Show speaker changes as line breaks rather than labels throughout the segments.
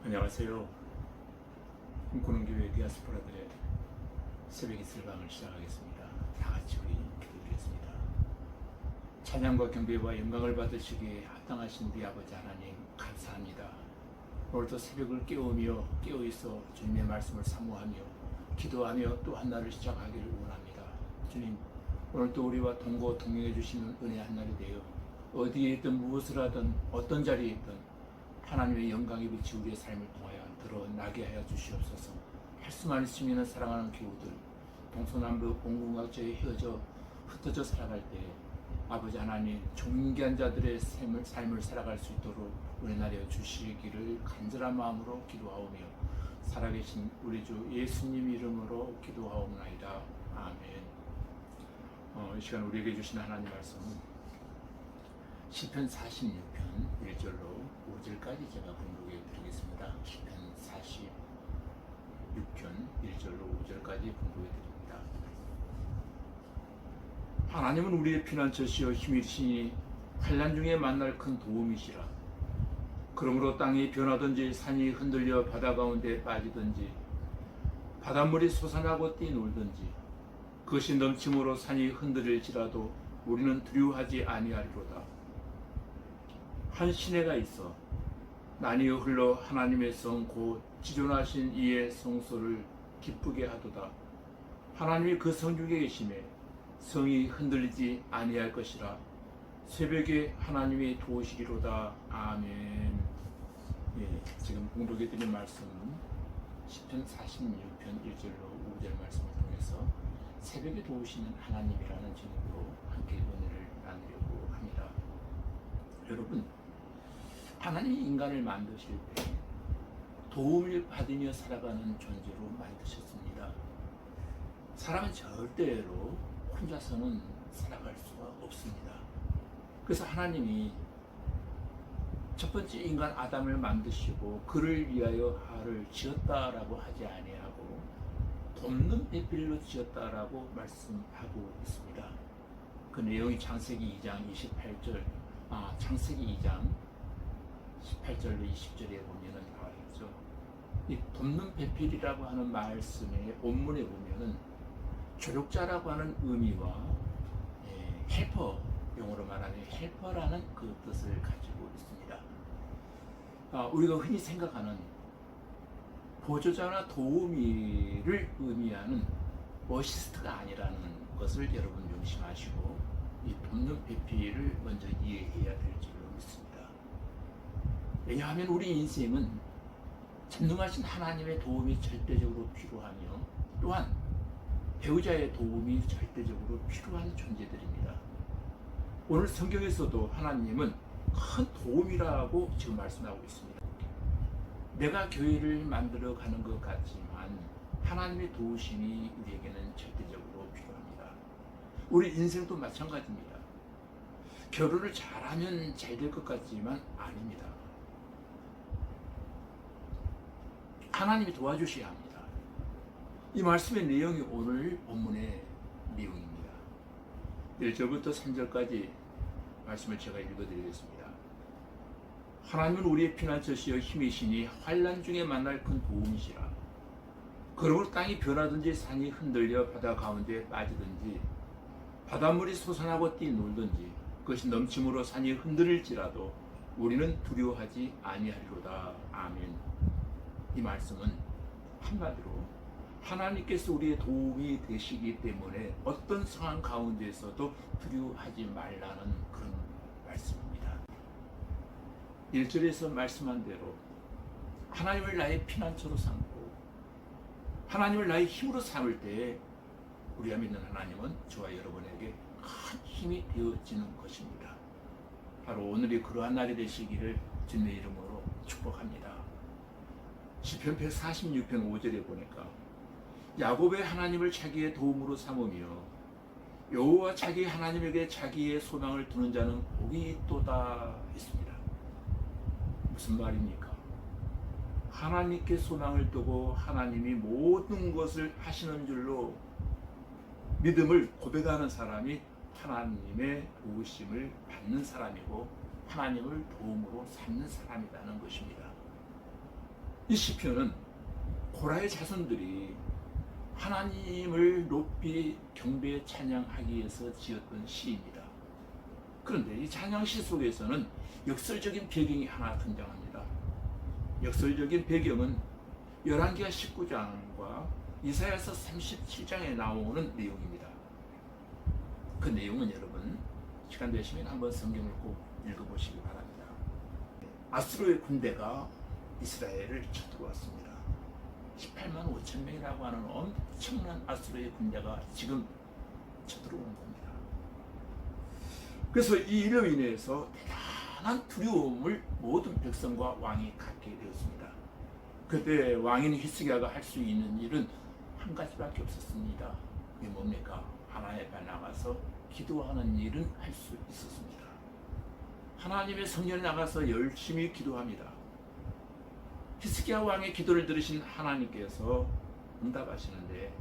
안녕하세요. 꿈꾸는 교회 디아스포라들의 새벽 이슬방을 시작하겠습니다. 다 같이 우리 기도드리겠습니다. 찬양과 경배와 영광을 받으시기에 합당하신 우리 아버지 하나님 감사합니다. 오늘도 새벽을 깨우며 깨어있어 주님의 말씀을 사모하며 기도하며 또 한 날을 시작하기를 원합니다. 주님, 오늘도 우리와 동거 동행해 주시는 은혜 한 날이 되어 어디에 있든 무엇을 하든 어떤 자리에 있든 하나님의 영광의 빛이 우리의 삶을 통하여 드러나게 하여 주시옵소서. 할 수만 있으면 사랑하는 교우들 동서남북 온국각지에 휘어져 흩어져 살아갈 때 아버지 하나님 존귀한 자들의 삶을 살아갈 수 있도록 은혜하여 주시기를 간절한 마음으로 기도하오며 살아계신 우리 주 예수님 이름으로 기도하옵나이다. 아멘. 이 시간 우리에게 주신 하나님 말씀은 시편 46편 1절로 5절까지 제가 봉독해 드리겠습니다. 시편 46편 1절로 5절까지 봉독해 드립니다. 하나님은 우리의 피난처시여 힘이시니 환난 중에 만날 큰 도움이시라. 그러므로 땅이 변하든지 산이 흔들려 바다 가운데 빠지든지 바닷물이 솟아나고 뛰놀든지 그것이 넘침으로 산이 흔들릴지라도 우리는 두려워하지 아니하리로다. 한 시내가 있어 나뉘어 흘러 하나님의 성 곧 지존하신 이의 성소를 기쁘게 하도다. 하나님이 그 성 중에 계심에 성이 흔들리지 아니할 것이라. 새벽에 하나님이 도우시리로다. 아멘. 지금 봉독해 드린 말씀은 시편 46편 1절로 5절 말씀을 통해서 새벽에 도우시는 하나님이라는 제목으로 함께 은혜를 나누려고 합니다. 여러분, 하나님이 인간을 만드실 때 도움을 받으며 살아가는 존재로 만드셨습니다. 사람은 절대로 혼자서는 살아갈 수가 없습니다. 그래서 하나님이 첫 번째 인간 아담을 만드시고 그를 위하여 하를 지었다라고 하지 아니하고 돕는 배필로 지었다라고 말씀하고 있습니다. 그 내용이 창세기 2장 28절, 창세기 2장 18절로 20절에 보면은 나와 있죠. 이 돕는 배필이라고 하는 말씀의 본문에 보면은 조력자라고 하는 의미와 헬퍼, 영어로 말하면 헬퍼라는 그 뜻을 가지고 있습니다. 우리가 흔히 생각하는 보조자나 도우미를 의미하는 어시스트가 아니라는 것을 여러분 명심하시고 이 돕는 배필을 먼저 이해해야 될 줄로 믿습니다. 왜냐하면 우리 인생은 전능하신 하나님의 도움이 절대적으로 필요하며 또한 배우자의 도움이 절대적으로 필요한 존재들입니다. 오늘 성경에서도 하나님은 큰 도움이라고 지금 말씀하고 있습니다. 내가 교회를 만들어 가는 것 같지만 하나님의 도우심이 우리에게는 절대적으로 필요합니다. 우리 인생도 마찬가지입니다. 결혼을 잘하면 잘 될 것 같지만 아닙니다. 하나님이 도와주셔야 합니다. 이 말씀의 내용이 오늘 본문의 내용입니다. 1절부터 3절까지 말씀을 제가 읽어드리겠습니다. 하나님은 우리의 피난처시여 힘이시니 환난 중에 만날 큰 도움이시라. 그러므로 땅이 변하든지 산이 흔들려 바다 가운데 빠지든지 바닷물이 솟아나고 뛰놀든지 그것이 넘침으로 산이 흔들릴지라도 우리는 두려워하지 아니하리로다. 아멘. 이 말씀은 한마디로 하나님께서 우리의 도움이 되시기 때문에 어떤 상황 가운데에서도 두려워하지 말라는 그런 말씀입니다. 1절에서 말씀한 대로 하나님을 나의 피난처로 삼고 하나님을 나의 힘으로 삼을 때 우리가 믿는 하나님은 저와 여러분에게 큰 힘이 되어지는 것입니다. 바로 오늘이 그러한 날이 되시기를 주님의 이름으로 축복합니다. 시편 146편 5절에 보니까 야곱의 하나님을 자기의 도움으로 삼으며 여호와 자기 하나님에게 자기의 소망을 두는 자는 복이 있도다 했습니다. 무슨 말입니까? 하나님께 소망을 두고 하나님이 모든 것을 하시는 줄로 믿음을 고백하는 사람이 하나님의 도우심을 받는 사람이고 하나님을 도움으로 삼는 사람이라는 것입니다. 이 시편은 고라의 자손들이 하나님을 높이 경배 찬양하기 위해서 지었던 시입니다. 그런데 이 찬양시 속에서는 역설적인 배경이 하나 등장합니다. 역설적인 배경은 열왕기하 19장과 이사야서 37장에 나오는 내용입니다. 그 내용은 여러분 시간 되시면 한번 성경을 꼭 읽어보시기 바랍니다. 아수르의 군대가 이스라엘을 쳐들어왔습니다. 18만 5천 명이라고 하는 엄청난 아수르의 군대가 지금 쳐들어오는 겁니다. 그래서 이 일로 인해서 대단한 두려움을 모든 백성과 왕이 갖게 되었습니다. 그때 왕인 히스기야가 할 수 있는 일은 한 가지밖에 없었습니다. 이게 뭡니까? 하나님 앞에 나가서 기도하는 일은 할 수 있었습니다. 하나님의 성전에 나가서 열심히 기도합니다. 히스기야 왕의 기도를 들으신 하나님께서 응답하시는데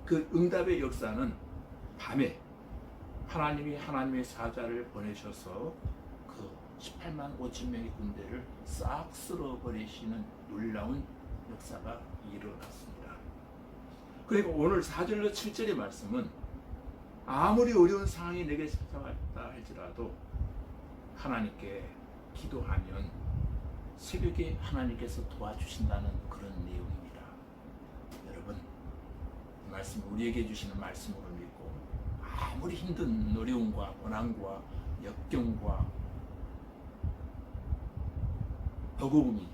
그 응답의 역사는 밤에 하나님이 하나님의 사자를 보내셔서 그 18만 5천 명의 군대를 싹 쓸어버리시는 놀라운 역사가 일어났습니다. 그리고 오늘 4절로 7절의 말씀은 아무리 어려운 상황이 내게 찾아왔다 할지라도 하나님께 기도하면 새벽에 하나님께서 도와주신다는 그런 내용입니다. 여러분, 이 말씀 우리에게 주시는 말씀으로 믿고 아무리 힘든 어려움과 고난과 역경과 버거움이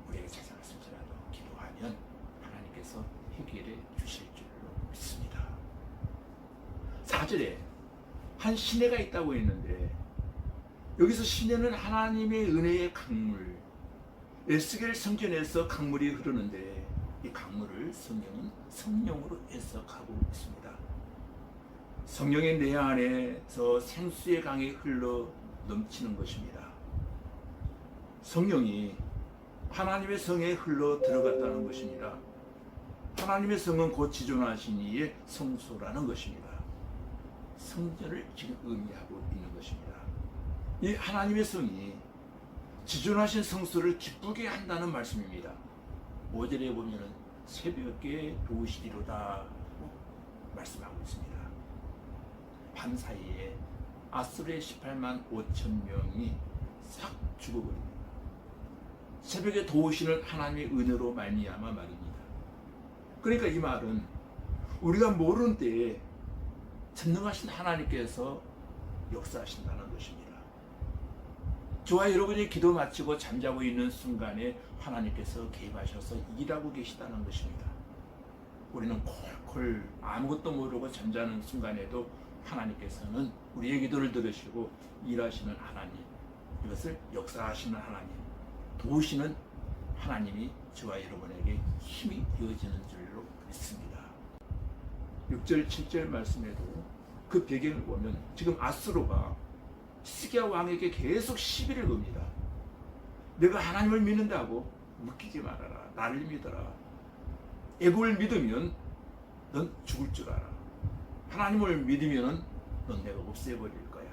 우리에게 찾아왔을지라도 기도하면 하나님께서 해결해 주실 줄로 믿습니다. 4절에 한 시내가 있다고 했는데 여기서 시내는 하나님의 은혜의 강물, 에스겔 성전에서 강물이 흐르는데 이 강물을 성경은 성령으로 해석하고 있습니다. 성령의 내 안에서 생수의 강이 흘러 넘치는 것입니다. 성령이 하나님의 성에 흘러 들어갔다는 것입니다. 하나님의 성은 곧 지존하신 이의 성소라는 것입니다. 성전을 지금 의미하고 있는 것입니다. 이 하나님의 성이 지존하신 성소를 기쁘게 한다는 말씀입니다. 5절에 보면 새벽에 도우시리로다 말씀하고 있습니다. 밤사이에 아수르의 18만 5천 명이 싹 죽어버립니다. 새벽에 도우시는 하나님의 은혜로 말미암아 말입니다. 그러니까 이 말은 우리가 모르는 때에 전능하신 하나님께서 역사하신다는 것입니다. 저와 여러분이 기도 마치고 잠자고 있는 순간에 하나님께서 개입하셔서 일하고 계시다는 것입니다. 우리는 콜콜 아무것도 모르고 잠자는 순간에도 하나님께서는 우리의 기도를 들으시고 일하시는 하나님, 이것을 역사하시는 하나님, 도우시는 하나님이 저와 여러분에게 힘이 되어지는 줄로 믿습니다. 6절, 7절 말씀에도 그 배경을 보면 지금 아수르가 히스기야 왕에게 계속 시비를 겁니다. 내가 하나님을 믿는다고 묶이지 말아라. 나를 믿어라. 애국을 믿으면 넌 죽을 줄 알아. 하나님을 믿으면 넌 내가 없애버릴 거야.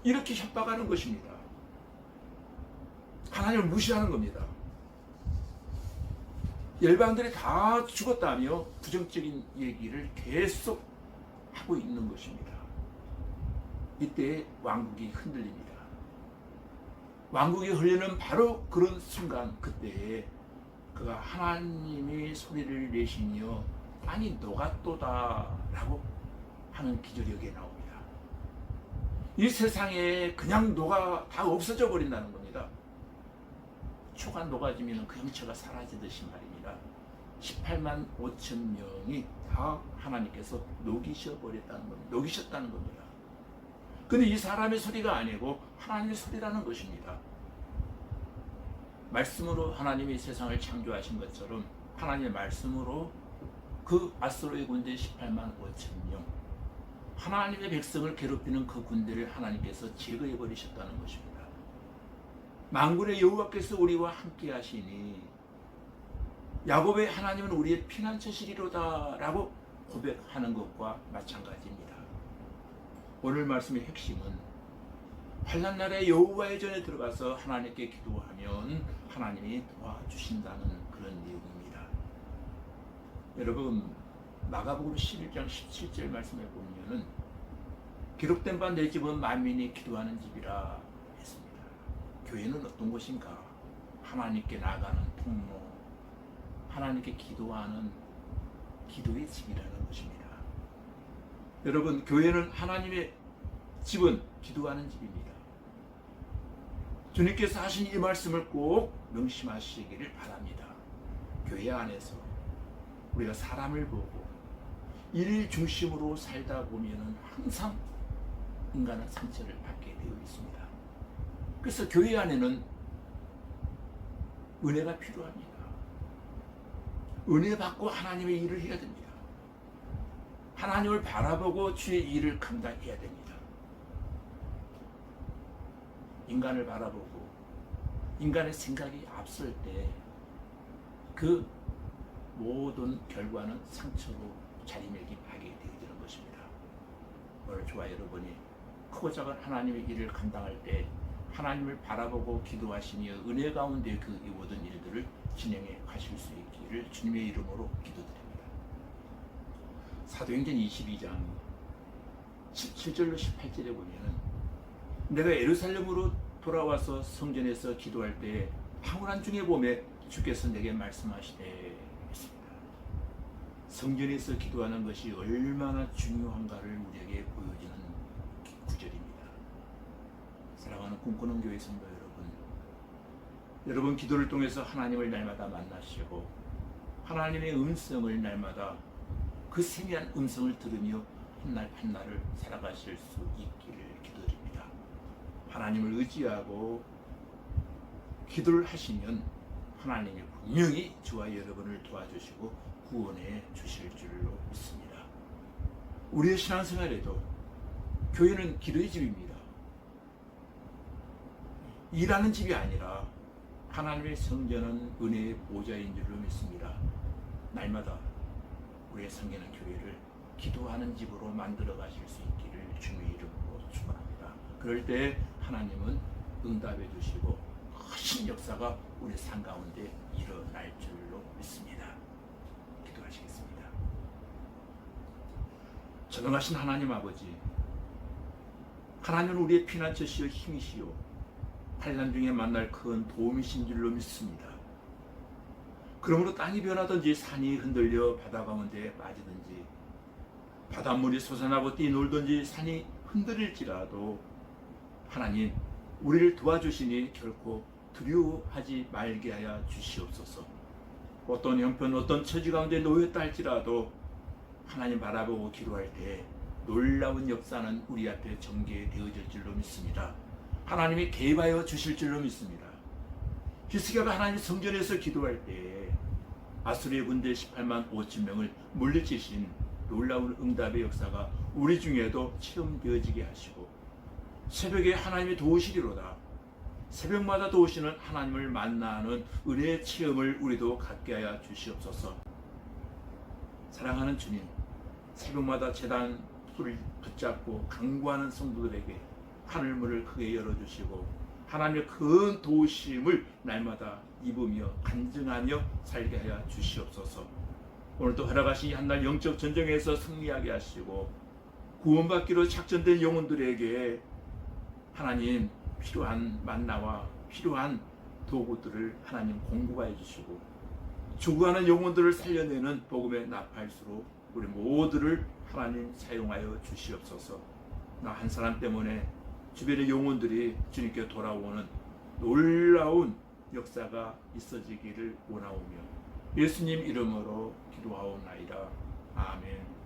이렇게 협박하는 것입니다. 하나님을 무시하는 겁니다. 열방들이 다 죽었다며 부정적인 얘기를 계속 하고 있는 것입니다. 이때 왕국이 흔들립니다. 왕국이 흔들리는 바로 그런 순간, 그때에 그가 하나님의 소리를 내시며 땅이 녹았도다라고 하는 기절이 여기에 나옵니다. 이 세상에 그냥 녹아 다 없어져 버린다는 겁니다. 초가 녹아지면 그 형체가 사라지듯이 말입니다. 18만 5천 명이 다 하나님께서 녹이셔버렸다는 겁니다. 녹이셨다는 겁니다. 근데 이 사람의 소리가 아니고 하나님의 소리라는 것입니다. 말씀으로 하나님이 세상을 창조하신 것처럼 하나님의 말씀으로 그 아수르의 군대 18만 5천 명, 하나님의 백성을 괴롭히는 그 군대를 하나님께서 제거해 버리셨다는 것입니다. 만군의 여호와께서 우리와 함께 하시니 야곱의 하나님은 우리의 피난처시리로다 라고 고백하는 것과 마찬가지입니다. 오늘 말씀의 핵심은 환난 날에 여호와의 전에 들어가서 하나님께 기도하면 하나님이 도와주신다는 그런 내용입니다. 여러분, 마가복음 11장 17절 말씀에 보면은 기록된 바 내 집은 만민이 기도하는 집이라 했습니다. 교회는 어떤 곳인가? 하나님께 나가는 통로, 하나님께 기도하는 기도의 집이라는 것입니다. 여러분, 교회는 하나님의 집은 기도하는 집입니다. 주님께서 하신 이 말씀을 꼭 명심하시기를 바랍니다. 교회 안에서 우리가 사람을 보고 일 중심으로 살다 보면 항상 인간은 상처를 받게 되어 있습니다. 그래서 교회 안에는 은혜가 필요합니다. 은혜 받고 하나님의 일을 해야 됩니다. 하나님을 바라보고 주의 일을 감당해야 됩니다. 인간을 바라보고 인간의 생각이 앞설 때 그 모든 결과는 상처로 자리매김하게 되어지는 것입니다. 오늘 저와 여러분이 크고 작은 하나님의 일을 감당할 때 하나님을 바라보고 기도하시며 은혜 가운데 그 모든 일들을 진행해 가실 수 있기를 주님의 이름으로 기도드립니다. 사도행전 22장 17절로 18절에 보면은 내가 예루살렘으로 돌아와서 성전에서 기도할 때 황홀한 중에 봄에 주께서 내게 말씀하시되 했습니다. 성전에서 기도하는 것이 얼마나 중요한가를 우리에게 보여주는 구절입니다. 사랑하는 꿈꾸는 교회 성도 여러분 기도를 통해서 하나님을 날마다 만나시고 하나님의 음성을 날마다 그 세미한 음성을 들으며 한날 한날을 살아가실 수 있기를 기도드립니다. 하나님을 의지하고 기도를 하시면 하나님이 분명히 저와 여러분을 도와주시고 구원해 주실 줄로 믿습니다. 우리의 신앙생활에도 교회는 기도의 집입니다. 일하는 집이 아니라 하나님의 성전은 은혜의 보좌인 줄로 믿습니다. 날마다 우리의 섬기는 교회를 기도하는 집으로 만들어 가실 수 있기를 주님의 이름으로 축원합니다. 그럴 때 하나님은 응답해 주시고 크신 역사가 우리 삶 가운데 일어날 줄로 믿습니다. 기도하시겠습니다. 전능하신 하나님 아버지, 하나님은 우리의 피난처시요 힘이시요 환난 중에 만날 큰 도움이신 줄로 믿습니다. 그러므로 땅이 변하든지 산이 흔들려 바다 가운데 빠지든지 바닷물이 솟아나고 뛰놀든지 산이 흔들릴지라도 하나님 우리를 도와주시니 결코 두려워하지 말게 하여 주시옵소서. 어떤 형편 어떤 처지 가운데 놓였다 할지라도 하나님 바라보고 기도할 때 놀라운 역사는 우리 앞에 전개되어질 줄로 믿습니다. 하나님이 개입하여 주실 줄로 믿습니다. 히스기야가 하나님 성전에서 기도할 때 아수르의 군대 18만 5천 명을 물리치신 놀라운 응답의 역사가 우리 중에도 체험되어지게 하시고 새벽에 하나님이 도우시리로다. 새벽마다 도우시는 하나님을 만나는 은혜의 체험을 우리도 갖게 하여 주시옵소서. 사랑하는 주님, 새벽마다 제단 불을 붙잡고 강구하는 성도들에게 하늘문을 크게 열어주시고 하나님의 큰 도우심을 날마다 입으며 간증하며 살게 하여 주시옵소서. 오늘도 허락하신 한날 영적 전쟁에서 승리하게 하시고 구원받기로 작전된 영혼들에게 하나님 필요한 만나와 필요한 도구들을 하나님 공급하여 주시고 죽어가는 영혼들을 살려내는 복음의 나팔수로 우리 모두를 하나님 사용하여 주시옵소서. 나 한 사람 때문에 주변의 영혼들이 주님께 돌아오는 놀라운 역사가 있어지기를 원하오며 예수님 이름으로 기도하옵나이다. 아멘.